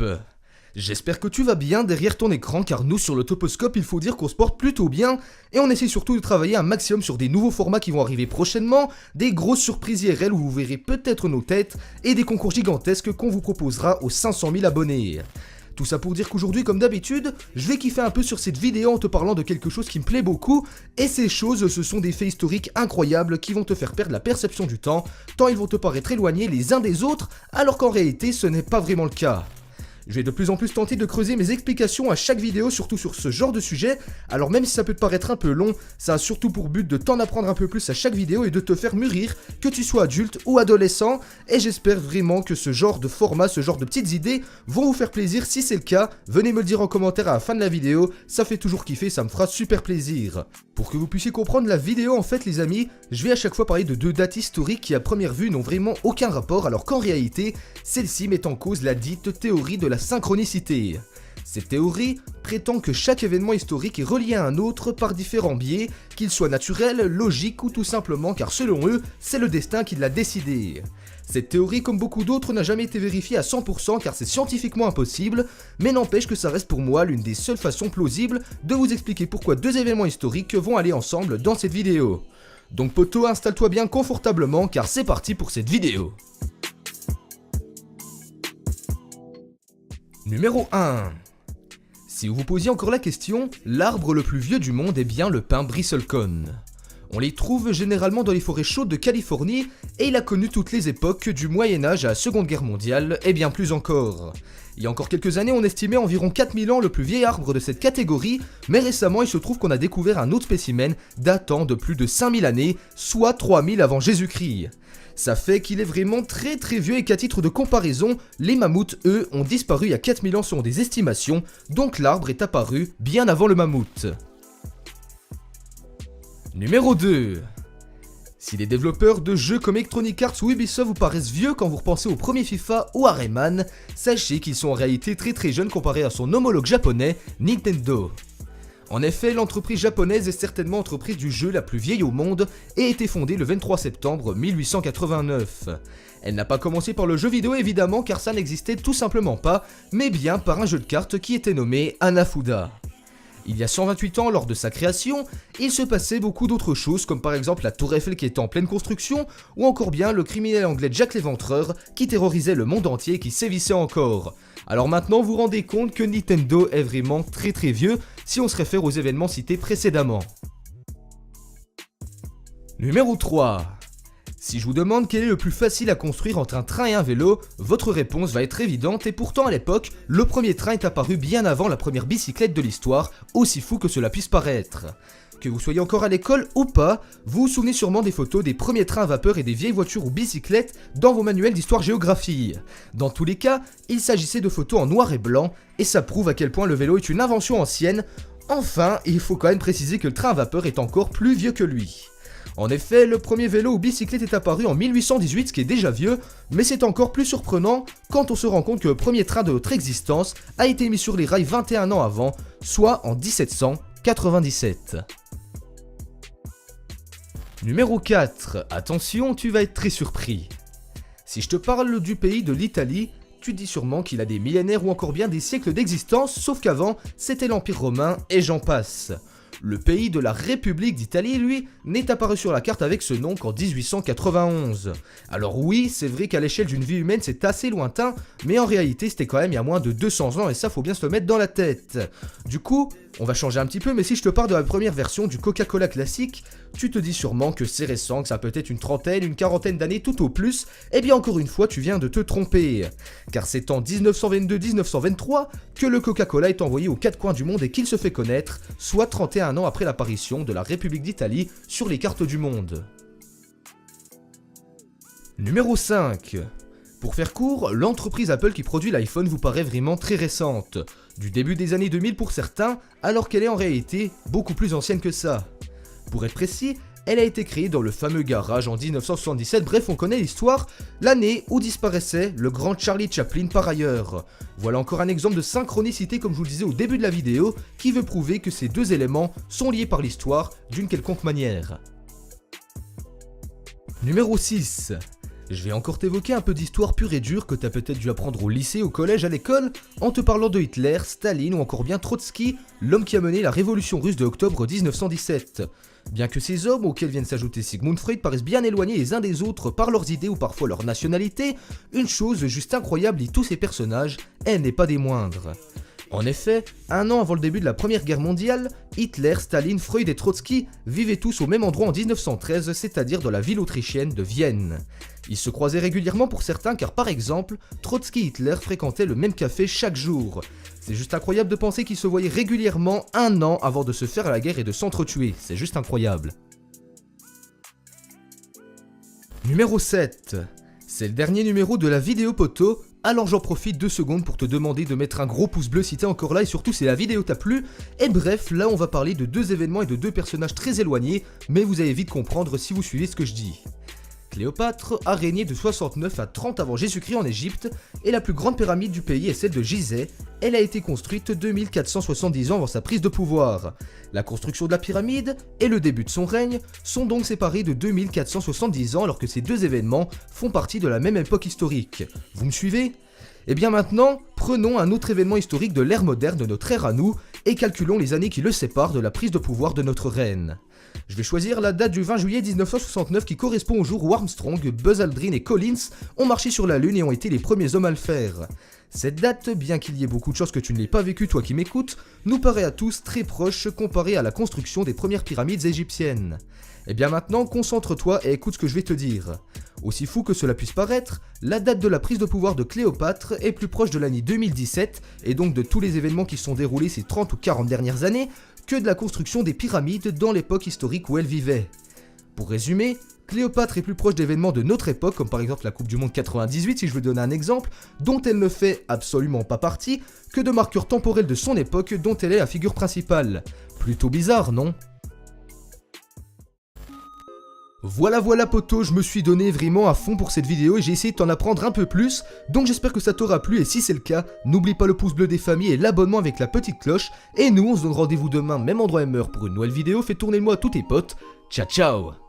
Toposcope. J'espère que tu vas bien derrière ton écran car nous sur le Toposcope il faut dire qu'on se porte plutôt bien et on essaie surtout de travailler un maximum sur des nouveaux formats qui vont arriver prochainement, des grosses surprises IRL où vous verrez peut-être nos têtes et des concours gigantesques qu'on vous proposera aux 500 000 abonnés. Tout ça pour dire qu'aujourd'hui, comme d'habitude, je vais kiffer un peu sur cette vidéo en te parlant de quelque chose qui me plaît beaucoup, et ces choses, ce sont des faits historiques incroyables qui vont te faire perdre la perception du temps, tant ils vont te paraître éloignés les uns des autres, alors qu'en réalité ce n'est pas vraiment le cas. Je vais de plus en plus tenter de creuser mes explications à chaque vidéo, surtout sur ce genre de sujet, alors même si ça peut te paraître un peu long, ça a surtout pour but de t'en apprendre un peu plus à chaque vidéo et de te faire mûrir, que tu sois adulte ou adolescent, et j'espère vraiment que ce genre de format, ce genre de petites idées vont vous faire plaisir. Si c'est le cas, venez me le dire en commentaire à la fin de la vidéo, ça fait toujours kiffer, ça me fera super plaisir. Pour que vous puissiez comprendre la vidéo en fait les amis, je vais à chaque fois parler de deux dates historiques qui à première vue n'ont vraiment aucun rapport alors qu'en réalité, celle-ci met en cause la dite théorie de la synchronicité. Cette théorie prétend que chaque événement historique est relié à un autre par différents biais, qu'ils soient naturels, logiques ou tout simplement car selon eux, c'est le destin qui l'a décidé. Cette théorie, comme beaucoup d'autres, n'a jamais été vérifiée à 100% car c'est scientifiquement impossible, mais n'empêche que ça reste pour moi l'une des seules façons plausibles de vous expliquer pourquoi deux événements historiques vont aller ensemble dans cette vidéo. Donc poto, installe-toi bien confortablement car c'est parti pour cette vidéo. Numéro 1. Si vous vous posiez encore la question, l'arbre le plus vieux du monde est bien le pin bristlecone. On les trouve généralement dans les forêts chaudes de Californie et il a connu toutes les époques du Moyen-Âge à la Seconde Guerre mondiale et bien plus encore. Il y a encore quelques années, on estimait environ 4000 ans le plus vieil arbre de cette catégorie, mais récemment il se trouve qu'on a découvert un autre spécimen datant de plus de 5000 années, soit 3000 avant Jésus-Christ. Ça fait qu'il est vraiment très vieux et qu'à titre de comparaison, les mammouths, eux, ont disparu il y a 4000 ans selon des estimations, donc l'arbre est apparu bien avant le mammouth. Numéro 2. Si les développeurs de jeux comme Electronic Arts ou Ubisoft vous paraissent vieux quand vous repensez au premier FIFA ou à Rayman, sachez qu'ils sont en réalité très jeunes comparés à son homologue japonais, Nintendo. En effet, l'entreprise japonaise est certainement l'entreprise du jeu la plus vieille au monde et a été fondée le 23 septembre 1889. Elle n'a pas commencé par le jeu vidéo évidemment car ça n'existait tout simplement pas, mais bien par un jeu de cartes qui était nommé Hanafuda. Il y a 128 ans, lors de sa création, il se passait beaucoup d'autres choses comme par exemple la tour Eiffel qui était en pleine construction ou encore bien le criminel anglais Jack l'Éventreur qui terrorisait le monde entier et qui sévissait encore. Alors maintenant vous vous rendez compte que Nintendo est vraiment très vieux si on se réfère aux événements cités précédemment. Numéro 3. Si je vous demande quel est le plus facile à construire entre un train et un vélo, votre réponse va être évidente et pourtant à l'époque, le premier train est apparu bien avant la première bicyclette de l'histoire, aussi fou que cela puisse paraître. Que vous soyez encore à l'école ou pas, vous vous souvenez sûrement des photos des premiers trains à vapeur et des vieilles voitures ou bicyclettes dans vos manuels d'histoire-géographie. Dans tous les cas, il s'agissait de photos en noir et blanc, et ça prouve à quel point le vélo est une invention ancienne. Enfin, il faut quand même préciser que le train à vapeur est encore plus vieux que lui. En effet, le premier vélo ou bicyclette est apparu en 1818, ce qui est déjà vieux, mais c'est encore plus surprenant quand on se rend compte que le premier train de notre existence a été mis sur les rails 21 ans avant, soit en 1797. Numéro 4. Attention, tu vas être très surpris. Si je te parle du pays de l'Italie, tu te dis sûrement qu'il a des millénaires ou encore bien des siècles d'existence, sauf qu'avant, c'était l'Empire romain et j'en passe. Le pays de la République d'Italie, lui, n'est apparu sur la carte avec ce nom qu'en 1891. Alors oui, c'est vrai qu'à l'échelle d'une vie humaine, c'est assez lointain, mais en réalité, c'était quand même il y a moins de 200 ans et ça, faut bien se le mettre dans la tête. Du coup, on va changer un petit peu, mais si je te parle de la première version du Coca-Cola classique, tu te dis sûrement que c'est récent, que ça peut être une trentaine, une quarantaine d'années tout au plus, et bien encore une fois, tu viens de te tromper. Car c'est en 1922-1923 que le Coca-Cola est envoyé aux quatre coins du monde et qu'il se fait connaître, soit 31 ans après l'apparition de la République d'Italie sur les cartes du monde. Numéro 5. Pour faire court, l'entreprise Apple qui produit l'iPhone vous paraît vraiment très récente, du début des années 2000 pour certains, alors qu'elle est en réalité beaucoup plus ancienne que ça. Pour être précis, elle a été créée dans le fameux garage en 1977, bref on connaît l'histoire, l'année où disparaissait le grand Charlie Chaplin par ailleurs. Voilà encore un exemple de synchronicité comme je vous le disais au début de la vidéo, qui veut prouver que ces deux éléments sont liés par l'histoire d'une quelconque manière. Numéro 6. Je vais encore t'évoquer un peu d'histoire pure et dure que t'as peut-être dû apprendre au lycée, au collège, à l'école, en te parlant de Hitler, Staline ou encore bien Trotsky, l'homme qui a mené la révolution russe de octobre 1917. Bien que ces hommes, auxquels viennent s'ajouter Sigmund Freud, paraissent bien éloignés les uns des autres par leurs idées ou parfois leur nationalité, une chose juste incroyable lie tous ces personnages, elle n'est pas des moindres. En effet, un an avant le début de la Première Guerre mondiale, Hitler, Staline, Freud et Trotsky vivaient tous au même endroit en 1913, c'est-à-dire dans la ville autrichienne de Vienne. Ils se croisaient régulièrement pour certains car par exemple, Trotsky et Hitler fréquentaient le même café chaque jour. C'est juste incroyable de penser qu'ils se voyaient régulièrement un an avant de se faire la guerre et de s'entretuer, c'est juste incroyable. Numéro 7. C'est le dernier numéro de la vidéo poteau. Alors j'en profite 2 secondes pour te demander de mettre un gros pouce bleu si t'es encore là et surtout si la vidéo t'a plu. Et bref, là on va parler de 2 événements et de 2 personnages très éloignés, mais vous allez vite comprendre si vous suivez ce que je dis. Cléopâtre a régné de 69 à 30 avant Jésus-Christ en Égypte, et la plus grande pyramide du pays est celle de Gizeh. Elle a été construite 2470 ans avant sa prise de pouvoir. La construction de la pyramide et le début de son règne sont donc séparés de 2470 ans alors que ces 2 événements font partie de la même époque historique. Vous me suivez ? Et bien maintenant, prenons un autre événement historique de l'ère moderne de notre ère à nous, et calculons les années qui le séparent de la prise de pouvoir de notre reine. Je vais choisir la date du 20 juillet 1969 qui correspond au jour où Armstrong, Buzz Aldrin et Collins ont marché sur la Lune et ont été les premiers hommes à le faire. Cette date, bien qu'il y ait beaucoup de choses que tu ne l'aies pas vécu toi qui m'écoutes, nous paraît à tous très proche comparée à la construction des premières pyramides égyptiennes. Et bien maintenant, concentre-toi et écoute ce que je vais te dire. Aussi fou que cela puisse paraître, la date de la prise de pouvoir de Cléopâtre est plus proche de l'année 2017, et donc de tous les événements qui se sont déroulés ces 30 ou 40 dernières années, que de la construction des pyramides dans l'époque historique où elle vivait. Pour résumer, Cléopâtre est plus proche d'événements de notre époque, comme par exemple la Coupe du Monde 98 si je veux donner un exemple, dont elle ne fait absolument pas partie, que de marqueurs temporels de son époque dont elle est la figure principale. Plutôt bizarre, non ? Voilà poto, je me suis donné vraiment à fond pour cette vidéo et j'ai essayé de t'en apprendre un peu plus, donc j'espère que ça t'aura plu et si c'est le cas, n'oublie pas le pouce bleu des familles et l'abonnement avec la petite cloche, et nous on se donne rendez-vous demain, même endroit même heure pour une nouvelle vidéo, fais tourner le mot à tous tes potes, ciao ciao.